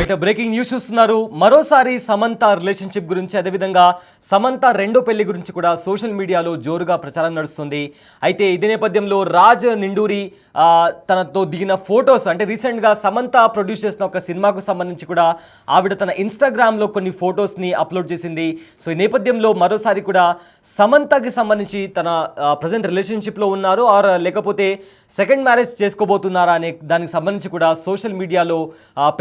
Right breaking news చూస్తున్నారు. మరోసారి Samantha relationship గురించి, అదేవిధంగా సమంత రెండో పెళ్లి గురించి కూడా సోషల్ మీడియాలో జోరుగా ప్రచారం నడుస్తుంది. అయితే ఇదే నేపథ్యంలో రాజ్ నిండూరి తనతో దిగిన ఫొటోస్, అంటే రీసెంట్గా సమంత ప్రొడ్యూస్ చేసిన ఒక సినిమాకు సంబంధించి కూడా ఆవిడ తన ఇన్స్టాగ్రామ్లో కొన్ని ఫొటోస్ని అప్లోడ్ చేసింది. సో ఈ నేపథ్యంలో మరోసారి కూడా సమంతకి సంబంధించి తన ప్రజెంట్ రిలేషన్షిప్లో ఉన్నారు ఆర్ లేకపోతే సెకండ్ మ్యారేజ్ చేసుకోబోతున్నారా అనే దానికి సంబంధించి కూడా సోషల్ మీడియాలో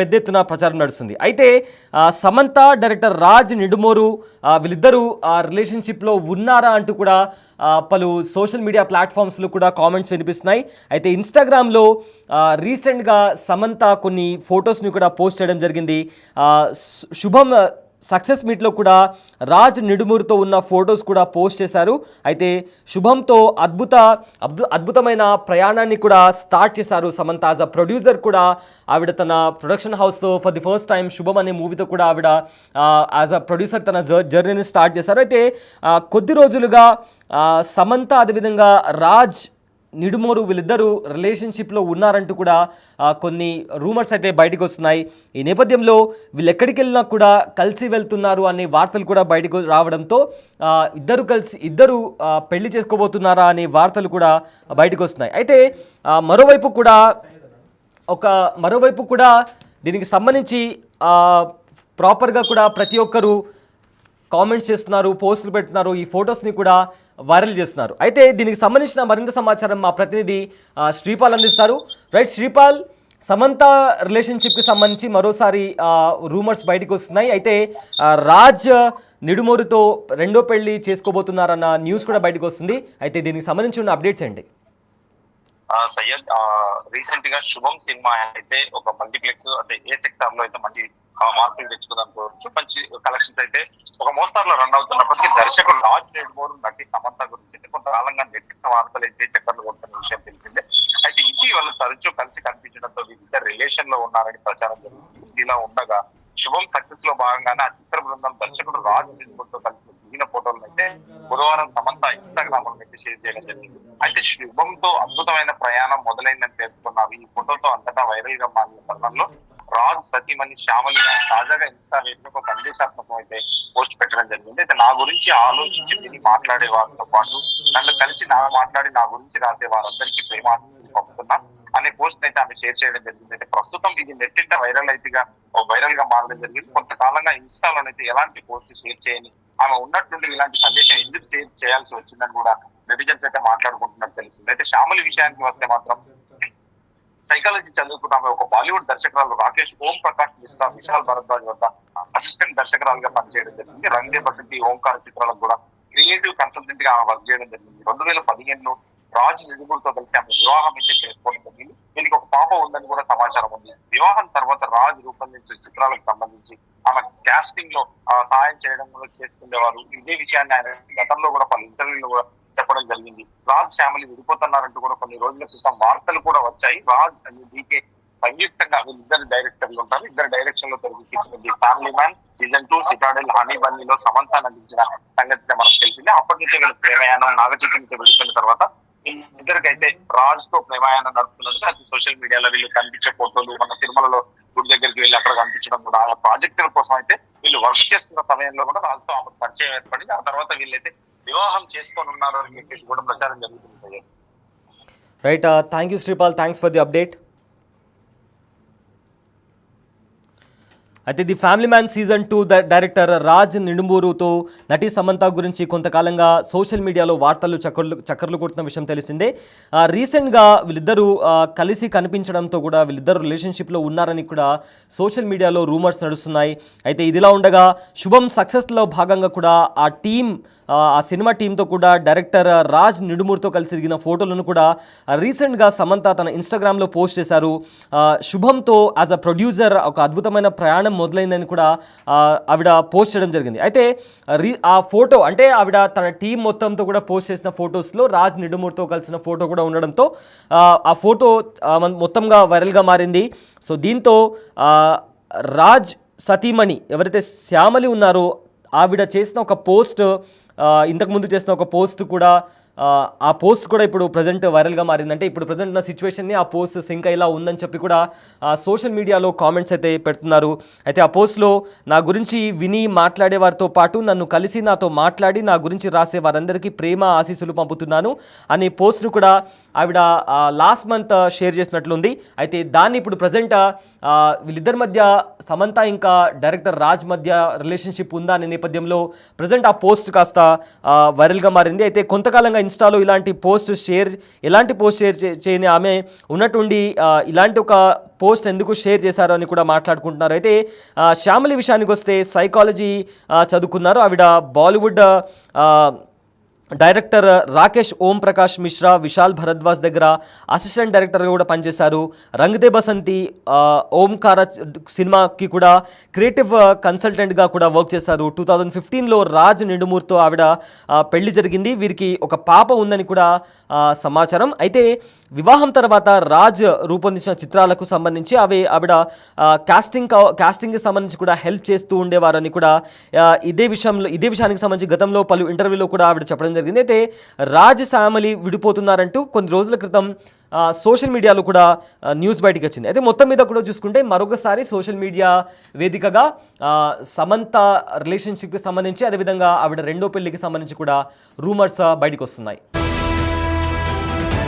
పెద్ద ఎత్తున ప్రచారం నడుస్తుంది. అయితే సమంత, డైరెక్టర్ రాజ్ నిడుమోరు వీళ్ళిద్దరూ రిలేషన్షిప్లో ఉన్నారా అంటూ కూడా పలు సోషల్ మీడియా ప్లాట్ఫామ్స్లో కూడా కామెంట్స్ వినిపిస్తున్నాయి. అయితే ఇన్స్టాగ్రామ్లో రీసెంట్గా సమంత కొన్ని ఫొటోస్ని కూడా పోస్ట్ చేయడం జరిగింది. శుభం సక్సెస్ మీట్లో కూడా రాజ్ నిడుమూరుతో ఉన్న ఫొటోస్ కూడా పోస్ట్ చేశారు. అయితే శుభంతో అద్భుతమైన ప్రయాణాన్ని కూడా స్టార్ట్ చేశారు సమంత. యాజ్ అ ప్రొడ్యూసర్ కూడా ఆవిడ తన production house for the first time శుభం అనే మూవీతో కూడా ఆవిడ యాజ్ అ ప్రొడ్యూసర్ తన జర్నీని స్టార్ట్ చేశారు. అయితే కొద్ది రోజులుగా సమంత అదేవిధంగా రాజ్ నిడుమోరు వీళ్ళిద్దరూ రిలేషన్షిప్లో ఉన్నారంటూ కూడా కొన్ని రూమర్స్ అయితే బయటకు వస్తున్నాయి. ఈ నేపథ్యంలో వీళ్ళు ఎక్కడికి వెళ్ళినా కూడా కలిసి వెళ్తున్నారు అనే వార్తలు కూడా బయటకు రావడంతో ఇద్దరు పెళ్లి చేసుకోబోతున్నారా అనే వార్తలు కూడా బయటకు వస్తున్నాయి. అయితే మరోవైపు కూడా దీనికి సంబంధించి ప్రాపర్గా కూడా ప్రతి ఒక్కరూ కామెంట్స్ చేస్తున్నారు, పోస్టులు పెడుతున్నారు, ఈ ఫొటోస్ని కూడా వైరల్ చేస్తున్నారు. అయితే దీనికి సంబంధించిన మరింత సమాచారం మా ప్రతినిధి శ్రీపాల్ అందిస్తారు. రైట్ శ్రీపాల్, సమంత రిలేషన్షిప్కి సంబంధించి మరోసారి రూమర్స్ బయటకు వస్తున్నాయి. అయితే రాజ్ నిడుమోరుతో రెండో పెళ్లి చేసుకోబోతున్నారన్న న్యూస్ కూడా బయటకు వస్తుంది. అయితే దీనికి సంబంధించి ఉన్న అప్డేట్స్ ఏంటి? సయ్యద్, రీసెంట్ గా శుభం సినిమా అయితే ఒక మల్టీప్లెక్స్ అంటే ఏ సెక్టార్ లో అయితే మంచి మార్పులు తెచ్చుకోదనుకోవచ్చు, మంచి కలెక్షన్స్ అయితే ఒక మోస్తార్లో రన్ అవుతున్నప్పటికీ దర్శకుడు రాజ్ నిడుమోరు నటి సమంత గురించి అయితే కొంతకాలంగా నెట్టిన వార్తలు అయితే చక్కర్లు కొడుతున్న విషయం తెలిసిందే. అయితే వాళ్ళు తరచూ కలిసి కనిపించడంతో వీళ్ళిద్దరు రిలేషన్ లో ఉన్నారని ప్రచారం జరుగుతుంది. ఇలా ఉండగా శుభం సక్సెస్ లో భాగంగానే ఆ చిత్ర బృందం దర్శకుడు రాజ్ నిడుమోరుతో కలిసి దిగిన ఫోటోలను అయితే బుధవారం సమంత ఇన్స్టాగ్రామ్ లో అయితే షేర్ చేయడం జరిగింది. అయితే శుభంతో అద్భుతమైన ప్రయాణం మొదలైందని పేర్కొన్నారు. ఈ ఫోటోతో అంతటా వైరల్ గా మారిన తరుణంలో రాజ్ సతీమణి శ్యామలి తాజాగా ఇన్స్టా వేదిక ఒక సందేశాత్మకం అయితే పోస్ట్ పెట్టడం జరిగింది. అయితే నా గురించి ఆలోచించి విని మాట్లాడే వారితో పాటు నన్ను కలిసి మాట్లాడి నా గురించి రాసే వారందరికీ ప్రేమాశీస్సులు పంపుతున్నా అనే పోస్ట్ అయితే ఆమె షేర్ చేయడం జరిగింది. అయితే ప్రస్తుతం ఇది నెట్టింట వైరల్ గా మారడం జరిగింది. కొంతకాలంగా ఇన్స్టాలోనైతే ఎలాంటి పోస్ట్ షేర్ చేయని ఆమె ఉన్నట్టుండి ఇలాంటి సందేశం ఎందుకు షేర్ చేయాల్సి వచ్చిందని కూడా నెటిజన్స్ అయితే మాట్లాడుకుంటున్నట్టు తెలిసింది. అయితే శ్యామలి విషయానికి వస్తే మాత్రం సైకాలజీ చదువుకున్న ఆమె ఒక బాలీవుడ్ దర్శకురాలు రాకేష్ ఓం ప్రకాష్ మిశ్రా, విశాల్ భరద్వాజ్ వద్ద అసిస్టెంట్ దర్శకురాలుగా పనిచేయడం జరిగింది. రంగ్ దే బసంతి, ఓంకార్ చిత్రాలకు కూడా క్రియేటివ్ కన్సల్టెంట్ గా వర్క్ చేయడం జరిగింది. 2015లో రాజ్ నిడుమూరుతో కలిసి ఆమె వివాహం అయితే చేసుకోవడం జరిగింది. దీనికి ఒక పాప ఉందని కూడా సమాచారం ఉంది. వివాహం తర్వాత రాజ్ రూపొందించిన చిత్రాలకు సంబంధించి ఆమె కాస్టింగ్ లో సహాయం చేయడం కూడా చేస్తుండేవారు. ఇదే విషయాన్ని ఆయన గతంలో కూడా పలు ఇంటర్వ్యూలు కూడా చెప్పడం జరిగింది. రాజ్ శ్యామలి విడిపోతున్నారంటూ కూడా కొన్ని రోజుల క్రితం వార్తలు కూడా వచ్చాయి. రాజ్ అని డీకే సంయుక్తంగా వీళ్ళిద్దరు డైరెక్టర్లు ఉంటారు. ఇద్దరు డైరెక్షన్ లో తెరకెక్కించిన family man season 2, citadel, honey బన్నీలో సమంత నటించిన సంగతి మనకు తెలిసింది. అప్పటి నుంచి వీళ్ళ ప్రేమయానం నాగచైతన్యతో విడిపోయిన తర్వాత ఇద్దరికైతే రాజ్ తో ప్రేమయానం నడుపుతున్నది అది సోషల్ మీడియాలో వీళ్ళు కనిపించే ఫోటోలు, మన తిరుమలలో గుడి దగ్గరికి వెళ్ళి అక్కడ కనిపించడం కూడా ఆ ప్రాజెక్టుల కోసం అయితే వీళ్ళు వర్క్ చేస్తున్న సమయంలో కూడా రాజ్ తో ఆమెకు పరిచయం ఏర్పడింది. ఆ తర్వాత వీళ్ళైతే వివాహం చేసుకొని ఉన్నారు అని చెప్పేసి కూడా ప్రచారం జరుగుతుంది. Right, thank you Sripal, thanks for the update. అయితే the family man season 2 director Raj నిడుమూరుతో నటి సమంత గురించి కొంతకాలంగా సోషల్ మీడియాలో వార్తలు చక్కర్లు కొడుతున్న విషయం తెలిసిందే. రీసెంట్గా వీళ్ళిద్దరూ కలిసి కనిపించడంతో కూడా వీళ్ళిద్దరు రిలేషన్షిప్లో ఉన్నారని కూడా సోషల్ మీడియాలో రూమర్స్ నడుస్తున్నాయి. అయితే ఇదిలా ఉండగా శుభం సక్సెస్లో భాగంగా కూడా ఆ సినిమా టీంతో కూడా డైరెక్టర్ రాజ్ నిడుమూరుతో కలిసి దిగిన ఫోటోలను కూడా రీసెంట్గా సమంత తన ఇన్స్టాగ్రామ్లో పోస్ట్ చేశారు. శుభంతో యాజ్ అ ప్రొడ్యూసర్ ఒక అద్భుతమైన ప్రయాణం మొదలైందని కూడా ఆవిడ పోస్ట్ చేయడం జరిగింది. అయితే ఆ ఫోటో అంటే ఆవిడ తన టీం మొత్తంతో కూడా పోస్ట్ చేసిన ఫొటోస్లో రాజ్ నిడుమూరుతో కలిసిన ఫోటో కూడా ఉండడంతో ఆ ఫోటో మొత్తంగా వైరల్గా మారింది. సో దీంతో రాజ్ సతీమణి ఎవరైతే శ్యామలి ఉన్నారో ఆవిడ చేసిన ఒక పోస్ట్, ఇంతకుముందు చేసిన ఒక పోస్ట్ కూడా ఆ పోస్ట్ కూడా ఇప్పుడు ప్రజెంట్ వైరల్గా మారిందంటే ఇప్పుడు ప్రజెంట్ ఉన్న సిచ్యువేషన్ని ఆ పోస్ట్ సింక్ అయ్యేలా ఉందని చెప్పి కూడా సోషల్ మీడియాలో కామెంట్స్ అయితే పెడుతున్నారు. అయితే ఆ పోస్ట్లో నా గురించి విని మాట్లాడే వారితో పాటు నన్ను కలిసి నాతో మాట్లాడి నా గురించి రాసే వారందరికీ ప్రేమ ఆశీస్సులు పంపుతున్నాను అనే పోస్ట్ను కూడా ఆవిడ లాస్ట్ మంత్ షేర్ చేసినట్లుంది. అయితే దాన్ని ఇప్పుడు ప్రజెంట్ వీళ్ళిద్దరి మధ్య సమంత ఇంకా డైరెక్టర్ రాజ్ మధ్య రిలేషన్షిప్ ఉందా అనే నేపథ్యంలో ప్రజెంట్ ఆ పోస్ట్ కాస్త వైరల్గా మారింది. అయితే కొంతకాలంగా ఇన్స్టాలో ఎలాంటి పోస్ట్ షేర్ చేయని ఆమె ఉన్నట్టుండి ఇలాంటి ఒక పోస్ట్ ఎందుకు షేర్ చేశారు అని కూడా మాట్లాడుకుంటున్నారు. అయితే శ్యామలి విషయానికి వస్తే సైకాలజీ చదువుకున్నారు. ఆవిడ బాలీవుడ్ డైరెక్టర్ రాకేష్ ఓం ప్రకాష్ మిశ్రా, విశాల్ భరద్వాజ్ దగ్గర అసిస్టెంట్ డైరెక్టర్గా కూడా పనిచేశారు. రంగ్ దే బసంతి, ఓంకార సినిమాకి కూడా క్రియేటివ్ కన్సల్టెంట్గా కూడా వర్క్ చేశారు. 2015లో రాజ్ నిండుమూర్తో ఆవిడ పెళ్లి జరిగింది. వీరికి ఒక పాప ఉందని కూడా సమాచారం. అయితే వివాహం తర్వాత రాజ్ రూపొందించిన చిత్రాలకు సంబంధించి ఆవిడ కాస్టింగ్కి సంబంధించి కూడా హెల్ప్ చేస్తూ ఉండేవారని కూడా ఇదే విషయానికి సంబంధించి గతంలో పలు ఇంటర్వ్యూలో కూడా ఆవిడ చెప్పడం జరిగింది. అయితే రాజ్ శ్యామలి విడిపోతున్నారంటూ కొన్ని రోజుల క్రితం సోషల్ మీడియాలో కూడా న్యూస్ బయటికి వచ్చింది. అయితే మొత్తం మీద కూడా చూసుకుంటే మరొకసారి సోషల్ మీడియా వేదికగా సమంత రిలేషన్షిప్కి సంబంధించి అదేవిధంగా ఆవిడ రెండో పెళ్లికి సంబంధించి కూడా రూమర్స్ బయటకు వస్తున్నాయి.